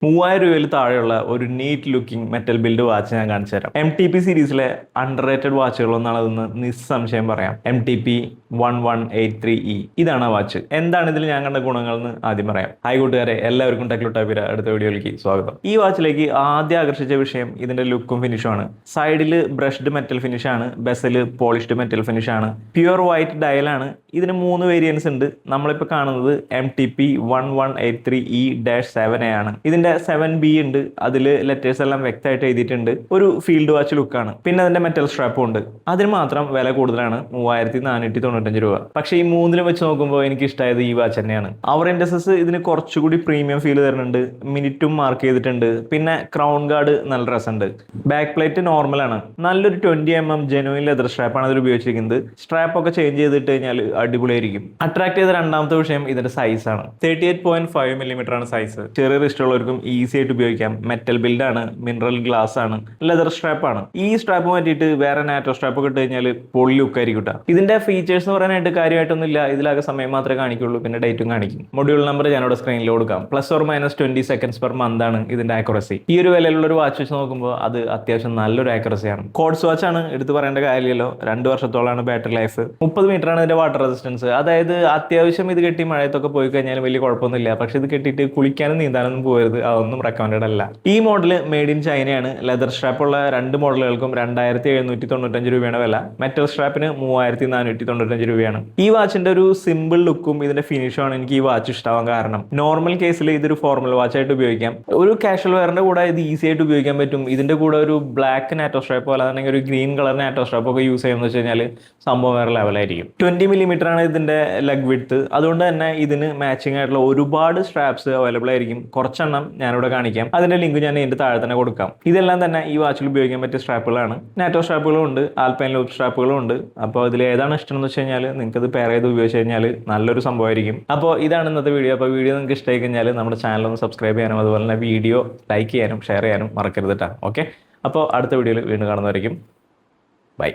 3000 രൂപയിൽ താഴെയുള്ള ഒരു neat looking metal build watch ഞാൻ കാണിച്ചു തരാം. MTP സീരീസിലെ അണ്ടർ റേറ്റഡ് വാച്ചുകൾ ഒന്നാണെന്ന് നിസ്സംശയം പറയാം. MTP1183E ഇതാണ് ആ വാച്ച്. എന്താണ് ഇതിൽ ഞാൻ കണ്ട ഗുണങ്ങൾ എന്ന് ആദ്യം പറയാം. ഹായ് കൂട്ടുകാരെ, എല്ലാവർക്കും ടെക്ലോട്ടാപ്പിയുടെ അടുത്ത വീഡിയോയിലേക്ക് സ്വാഗതം. ഈ വാച്ചിലേക്ക് ആദ്യം ആകർഷിച്ച വിഷയം ഇതിന്റെ ലുക്കും ഫിനിഷും ആണ്. സൈഡിൽ ബ്രഷ്ഡ് മെറ്റൽ ഫിനിഷ് ആണ്, ബെസല് പോളിഷ്ഡ് മെറ്റൽ ഫിനിഷ് ആണ്, പ്യുവർ വൈറ്റ് ഡയലാണ്. ഇതിന് 3 വേരിയൻസ് ഉണ്ട്. നമ്മളിപ്പോൾ കാണുന്നത് MTP1183E-7A ആണ്. ഇതിന്റെ 7B ഉണ്ട്. അതിൽ ലെറ്റേഴ്സ് എല്ലാം വ്യക്തമായിട്ട് എഴുതിയിട്ടുണ്ട്. ഒരു ഫീൽഡ് വാച്ച് ലുക്കാണ്. പിന്നെ അതിന്റെ മെറ്റൽ സ്ട്രാപ്പും ഉണ്ട്. അതിന് മാത്രം വില കൂടുതലാണ്, 3495 രൂപ. പക്ഷേ ഈ മൂന്നിലും വെച്ച് നോക്കുമ്പോൾ എനിക്ക് ഇഷ്ടമായത് ഈ വാച്ച് തന്നെയാണ്. അവർ ഇൻഡസസ് ഇതിന് കുറച്ചുകൂടി പ്രീമിയം ഫീൽ തരുന്നുണ്ട്. മിനിറ്റും മാർക്ക് ചെയ്തിട്ടുണ്ട്. പിന്നെ ക്രൗൺ ഗാർഡ് നല്ല രസമുണ്ട്. ബാക്ക് പ്ലേറ്റ് നോർമൽ ആണ്. നല്ലൊരു 20mm ജെനുവിൻ ലെതർ സ്ട്രാപ്പാണ് അതിൽ ഉപയോഗിച്ചിരിക്കുന്നത്. സ്ട്രാപ്പ് ഒക്കെ ചേഞ്ച് ചെയ്തിട്ട് കഴിഞ്ഞാൽ അടിപൊളിയായിരിക്കും. അട്രാക്ട് ചെയ്ത രണ്ടാമത്തെ വിഷയം ഇതിന്റെ സൈസ് ആണ്. 38.5mm ആണ് സൈസ്. ചെറിയ റിസ്റ്റുള്ളവർക്കും ഈസി ആയിട്ട് ഉപയോഗിക്കാം. മെറ്റൽ ബിൽഡ് ആണ്, മിനറൽ ഗ്ലാസ് ആണ്, ലെതർ സ്ട്രാപ്പ് ആണ്. ഈ സ്ട്രാപ്പ് മാറ്റിയിട്ട് വേറെ നാറ്റോ സ്ട്രാപ്പ് ഒക്കെ ഇട്ട് കഴിഞ്ഞാൽ പൊളി ലുക്ക് ആയിരിക്കും. ഇതിന്റെ ഫീച്ചേഴ്സ് എന്ന് പറയാനായിട്ട് കാര്യമായിട്ടൊന്നുമില്ല. ഇതിലാകെ സമയം മാത്രമേ കാണിക്കുള്ളൂ, പിന്നെ ഡേറ്റും കാണിക്കും. മൊഡ്യൂൾ നമ്പർ ഞാനിവിടെ സ്ക്രീനിൽ കൊടുക്കാം. +or-20 സെക്കൻഡ്സ് പെർ മന്ത് ആണ് ഇതിന്റെ ആക്യുറസി. ഈ ഒരു വിലയിലുള്ള ഒരു വാച്ച് വെച്ച് നോക്കുമ്പോൾ അത് അത്യാവശ്യം നല്ലൊരു ആക്യുറസിയാണ്. കോഡ്സ് വാച്ച് ആണ്, എടുത്ത് പറയേണ്ട കാര്യമില്ലല്ലോ. 2 വർഷത്തോളാണ് ബാറ്ററി ലൈഫ്. 30 മീറ്റർ ആണ് ഇതിന്റെ വാട്ടർ റെസിസ്റ്റൻസ്. അതായത് അത്യാവശ്യം ഇത് കെട്ടി മഴയത്തൊക്കെ പോയി കഴിഞ്ഞാൽ വലിയ കുഴപ്പമൊന്നുമില്ല. പക്ഷെ ഇത് കെട്ടിയിട്ട് കുളിക്കാനും നീന്താനൊന്നും പോകരുത്, അതൊന്നും റെക്കമെൻഡഡ് അല്ല. ഈ മോഡൽ മെയ്ഡ് ഇൻ ചൈനയാണ്. ലെതർ സ്ട്രാപ്പ് ഉള്ള 2 മോഡലുകൾക്കും 2795 രൂപയാണ് വില. മെറ്റൽ സ്ട്രാപ്പിന് 3495 രൂപയാണ്. ഈ വാച്ചിന്റെ ഒരു സിമ്പിൾ ലുക്കും ഇതിന്റെ ഫിനിഷും ആണ് എനിക്ക് ഈ വാച്ച് ഇഷ്ടമാവാൻ കാരണം. നോർമൽ കേസിൽ ഇതൊരു ഫോർമൽ വാച്ച് ആയിട്ട് ഉപയോഗിക്കാം. ഒരു കാഷ്വൽ വെയറിന്റെ കൂടെ ഇത് ഈസി ആയിട്ട് ഉപയോഗിക്കാൻ പറ്റും. ഇതിന്റെ കൂടെ ഒരു ബ്ലാക്ക് നാറ്റോ സ്ട്രാപ്പോ അല്ലാന്നുണ്ടെങ്കിൽ ഒരു ഗ്രീൻ കളർ നാറ്റോ സ്ട്രാപ്പോ ഒക്കെ യൂസ് ചെയ്യുന്നത് വെച്ച് കഴിഞ്ഞാൽ സംഭവം വേറെ ലെവലായിരിക്കും. 20mm ആണ് ഇതിന്റെ ലെഗ് വിഡ്ത്ത്. അതുകൊണ്ട് തന്നെ ഇതിന് മാച്ചിങ് ആയിട്ടുള്ള ഒരുപാട് സ്ട്രാപ്സ് അവൈലബിൾ ആയിരിക്കും. കുറച്ചെണ്ണം ഞാനിവിടെ കാണിക്കാം. അതിന്റെ ലിങ്ക് ഞാൻ ഇതിന്റെ താഴെ തന്നെ കൊടുക്കാം. ഇതെല്ലാം തന്നെ ഈ വാച്ചിൽ ഉപയോഗിക്കാൻ പറ്റിയ സ്ട്രാപ്പുകളാണ്. നാറ്റോ സ്ട്രാപ്പുകളും ഉണ്ട്, ആൽപൈൻ ലൂപ്പ് സ്ട്രാപ്പുകളും ഉണ്ട്. അപ്പോൾ ഇതിൽ ഏതാണ് ഇഷ്ടം എന്ന് വെച്ച് കഴിഞ്ഞാൽ നിങ്ങൾക്ക് ഇത് പെയർ ചെയ്ത് ഉപയോഗിച്ച് കഴിഞ്ഞാൽ നല്ലൊരു സംഭവമായിരിക്കും. അപ്പോൾ ഇതാണ് ഇന്നത്തെ വീഡിയോ. അപ്പോൾ വീഡിയോ നിങ്ങൾക്ക് ഇഷ്ടമായി കഴിഞ്ഞാൽ നമ്മുടെ ചാനൽ ഒന്ന് സബ്സ്ക്രൈബ് ചെയ്യാനും അതുപോലെ തന്നെ വീഡിയോ ലൈക്ക് ചെയ്യാനും ഷെയർ ചെയ്യാനും മറക്കരുത് കേട്ടോ. ഓക്കെ, അപ്പോൾ അടുത്ത വീഡിയോയിൽ വീണ്ടും കാണുന്നതായിരിക്കും. ബൈ.